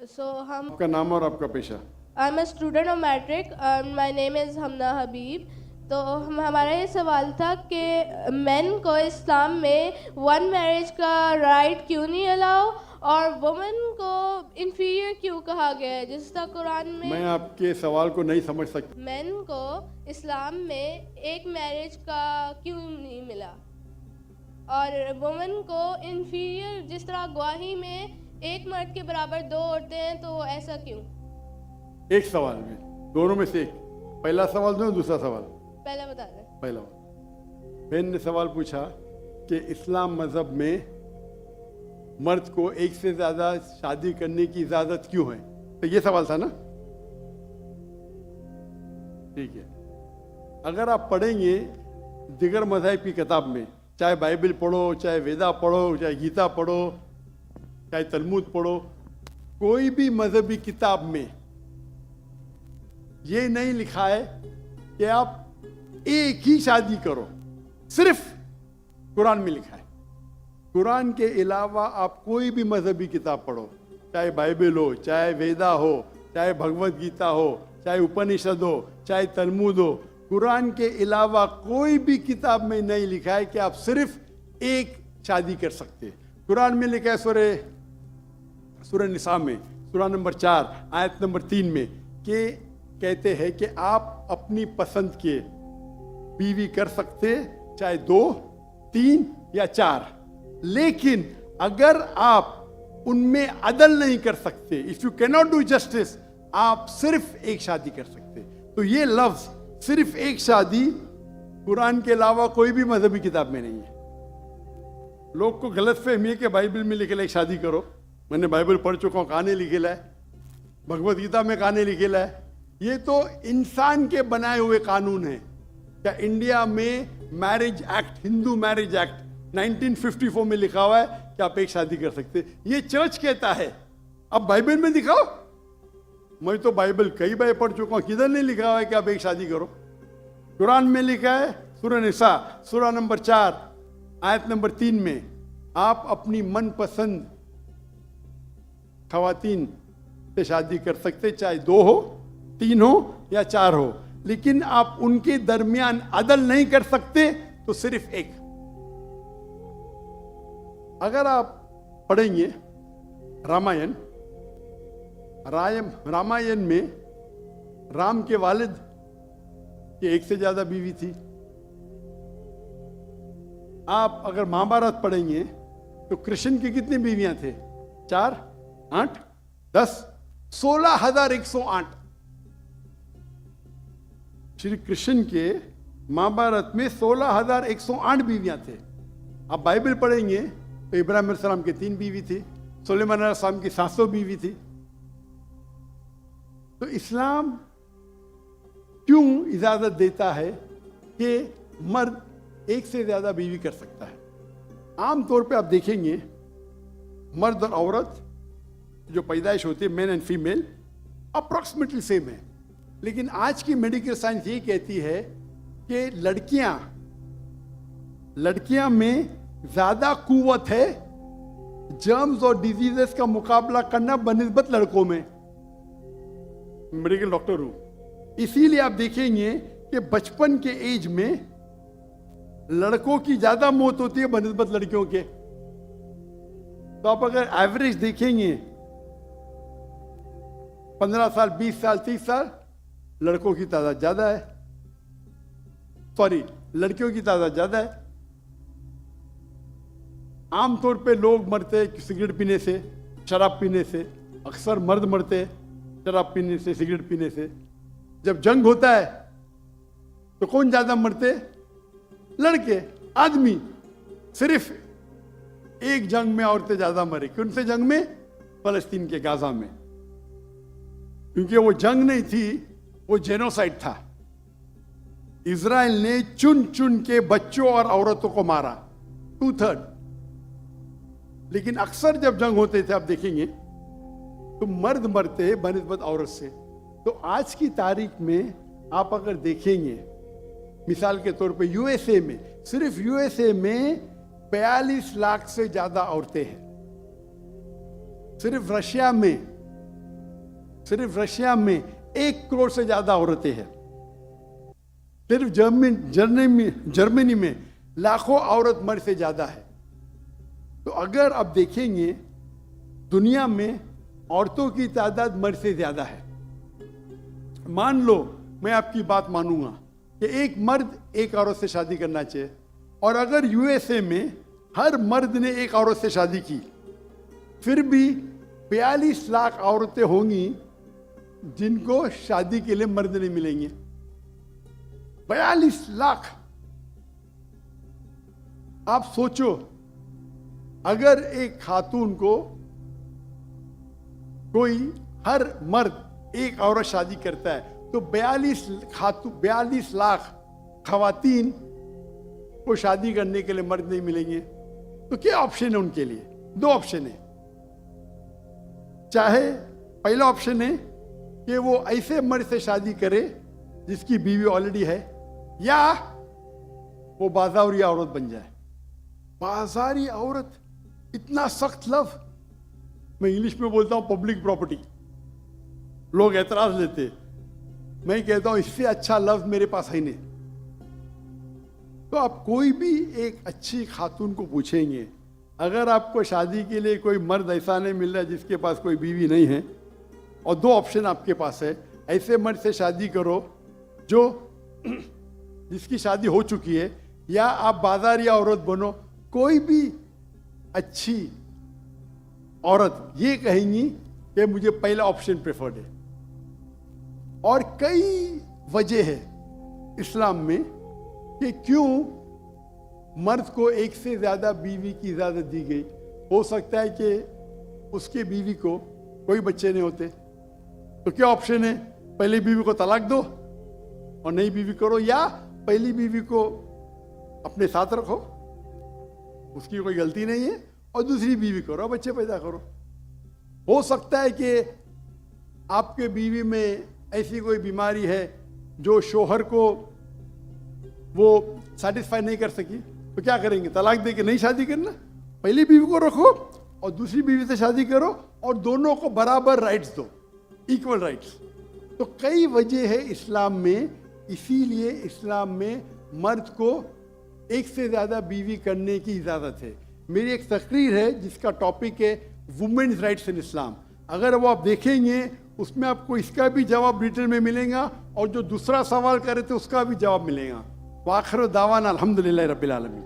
आपका नाम और आपका पेशा? I am a student of matric, my name is Hamna Habib. तो हमारा ये सवाल था कि मेन को इस्लाम में वन मैरिज का राइट क्यों नहीं अलाउ, और वुमेन को इन्फीरियर क्यों कहा गया है, जिस तरह कुरान मैं में आपके सवाल को नहीं समझ सकता। मेन को इस्लाम में एक मैरिज का क्यों नहीं मिला, और वुमेन को इन्फीरियर, जिस तरह गवाही में एक मर्द के बराबर दो औरतें हैं, तो ऐसा क्यों? एक सवाल में, दोनों में से एक। पहला सवाल दो, दूसरा सवाल। पहले बता दें। पहला बहन ने सवाल पूछा कि इस्लाम मजहब में मर्द को एक से ज्यादा शादी करने की इजाजत क्यों है, तो ये सवाल था ना? ठीक है। अगर आप पढ़ेंगे दिगर मज़हब की किताब में, चाहे बाइबल पढ़ो, चाहे वेदा पढ़ो, चाहे गीता पढ़ो, चाहे तलमूद पढ़ो, कोई भी मजहबी किताब में ये नहीं लिखा है कि आप एक ही शादी करो। सिर्फ कुरान में लिखा है। कुरान के अलावा आप कोई भी मजहबी किताब पढ़ो, चाहे बाइबल हो, चाहे वेदा हो, चाहे भगवत गीता हो, चाहे उपनिषद हो, चाहे तलमूद हो, कुरान के अलावा कोई भी किताब में नहीं लिखा है कि आप सिर्फ एक शादी कर सकते। कुरान में लिखा है सूरह निसा में, सूरह नंबर 4 आयत नंबर 3 में, कि कहते हैं कि आप अपनी पसंद के बीवी कर सकते, चाहे 2, 3 या 4, लेकिन अगर आप उनमें अदल नहीं कर सकते, if you can not do justice, आप सिर्फ एक शादी कर सकते। तो ये लफ्ज सिर्फ एक शादी कुरान के अलावा कोई भी मजहबी किताब में नहीं है। लोग को गलत फहमी है कि बाइबल में लिखेला एक शादी करो। मैंने बाइबल पढ़ चुका हूँ, कहानी लिखेला है, भगवत गीता में कहानी लिखेला है। ये तो इंसान के बनाए हुए कानून है। क्या इंडिया में marriage act, Hindu marriage act 1954 में लिखा हुआ है कि आप एक शादी कर सकते? ये चर्च कहता है। अब बाइबल में दिखाओ। मैं तो बाइबल कई बार पढ़ चुका हूं, किधर नहीं लिखा हुआ है कि आप एक शादी करो। कुरान में लिखा है, सूरह निसा सूरह नंबर 4 आयत नंबर 3 में, आप अपनी मनपसंद खवातीन से शादी कर सकते, चाहे 2 हो, 3 हो या 4 हो, लेकिन आप उनके दरमियान अदल नहीं कर सकते, तो सिर्फ एक। अगर आप पढ़ेंगे रामायण, रामायण में राम के वालिद की एक से ज्यादा बीवी थी। आप अगर महाभारत पढ़ेंगे तो कृष्ण की कितनी बीवियां थे? 4, 8, 10, 16,108। श्री कृष्ण के महाभारत में 16,108 बीवियां थे। आप बाइबल पढ़ेंगे तो इब्राहिम अलैहिस्सलाम की 3 बीवी थी, सुलेमान अलैहिस्सलाम की 700 बीवी थी। तो इस्लाम क्यों इजाजत देता है कि मर्द एक से ज्यादा बीवी कर सकता है? आमतौर पे आप देखेंगे मर्द और औरत जो पैदाइश होती है, main and female, approximately same है। लेकिन आज की मेडिकल साइंस ये कहती है कि लड़कियां में ज्यादा कुव्वत है जर्म्स और डिजीजेस का मुकाबला करना बनिस्बत लड़कों में। मेडिकल डॉक्टर हूं, इसीलिए आप देखेंगे कि बचपन के एज में लड़कों की ज्यादा मौत होती है बनिस्बत लड़कियों के। तो आप अगर एवरेज देखेंगे 15 साल, 20 साल, 30 साल, लड़कों की तादाद ज्यादा है, सॉरी लड़कियों की तादाद ज्यादा है। आमतौर पे लोग मरते सिगरेट पीने से, शराब पीने से। अक्सर मर्द मरते शराब पीने से, सिगरेट पीने से। जब जंग होता है तो कौन ज्यादा मरते? लड़के, आदमी। सिर्फ एक जंग में औरतें ज्यादा मरे। कौन से जंग में? फलस्तीन के गाजा में। क्योंकि वो जंग नहीं थी, वो जेनोसाइड था। इजराइल ने चुन चुन के बच्चों और औरतों को मारा, 2/3। लेकिन अक्सर जब जंग होते थे, आप देखेंगे तो मर्द मरते हैं बनिस्बत औरत से। तो आज की तारीख में आप अगर देखेंगे, मिसाल के तौर पे यूएसए में, सिर्फ यूएसए में 42 लाख से ज्यादा औरतें हैं। सिर्फ रशिया में सिर्फ रशिया में 1 करोड़ से ज्यादा औरतें हैं। सिर्फ जर्मनी में लाखों औरत मर्द से ज्यादा है। तो अगर आप देखेंगे दुनिया में औरतों की तादाद मर्द से ज्यादा है। मान लो मैं आपकी बात मानूंगा कि एक मर्द एक औरत से शादी करना चाहिए, और अगर यूएसए में हर मर्द ने एक औरत से शादी की, फिर भी 42 लाख औरतें होंगी जिनको शादी के लिए मर्द नहीं मिलेंगे। 42 लाख। आप सोचो, अगर एक खातून को कोई हर मर्द एक औरत शादी करता है तो 42 लाख खवातीन को शादी करने के लिए मर्द नहीं मिलेंगे। तो क्या ऑप्शन है उनके लिए? 2 ऑप्शन है। चाहे पहला ऑप्शन है कि वो ऐसे मर्द से शादी करे जिसकी बीवी ऑलरेडी है, या वो बाजारी औरत बन जाए। बाजारी औरत, इतना सख्त लफ्ज। मैं इंग्लिश में बोलता हूं पब्लिक प्रॉपर्टी। लोग एतराज लेते, मैं कहता हूं इससे अच्छा लफ्ज मेरे पास है नहीं। तो आप कोई भी एक अच्छी खातून को पूछेंगे, अगर आपको शादी के लिए कोई मर्द ऐसा नहीं मिल रहा जिसके पास कोई बीवी नहीं है, और 2 ऑप्शन आपके पास है, ऐसे मर्द से शादी करो जो जिसकी शादी हो चुकी है, या आप बाजारी औरत बनो। कोई भी अच्छी औरत ये कहेंगी कि मुझे पहला ऑप्शन प्रेफर्ड है। और कई वजह है इस्लाम में कि क्यों मर्द को एक से ज्यादा बीवी की इजाजत दी गई। हो सकता है कि उसके बीवी को कोई बच्चे नहीं होते, तो क्या ऑप्शन है? पहली बीवी को तलाक दो और नई बीवी करो, या पहली बीवी को अपने साथ रखो, उसकी कोई गलती नहीं है, और दूसरी बीवी करो, बच्चे पैदा करो। हो सकता है कि आपके बीवी में ऐसी कोई बीमारी है जो शोहर को वो सेटिस्फाई नहीं कर सकी, तो क्या करेंगे? तलाक दे के नहीं शादी करना, पहली बीवी को रखो और दूसरी बीवी से शादी करो, और दोनों को बराबर राइट्स दो, इक्वल राइट्स। तो कई वजह है इस्लाम में, इसीलिए इस्लाम में मर्द को एक से ज़्यादा बीवी करने की इजाज़त है। मेरी एक तकरीर है जिसका टॉपिक है वुमेन्स राइट्स इन इस्लाम। अगर वो आप देखेंगे उसमें आपको इसका भी जवाब डिटेल में मिलेगा, और जो दूसरा सवाल करे थे उसका भी जवाब मिलेगा। वाखिर दावाना अल्हम्दुलिल्लाह रब्बिल आलमीन।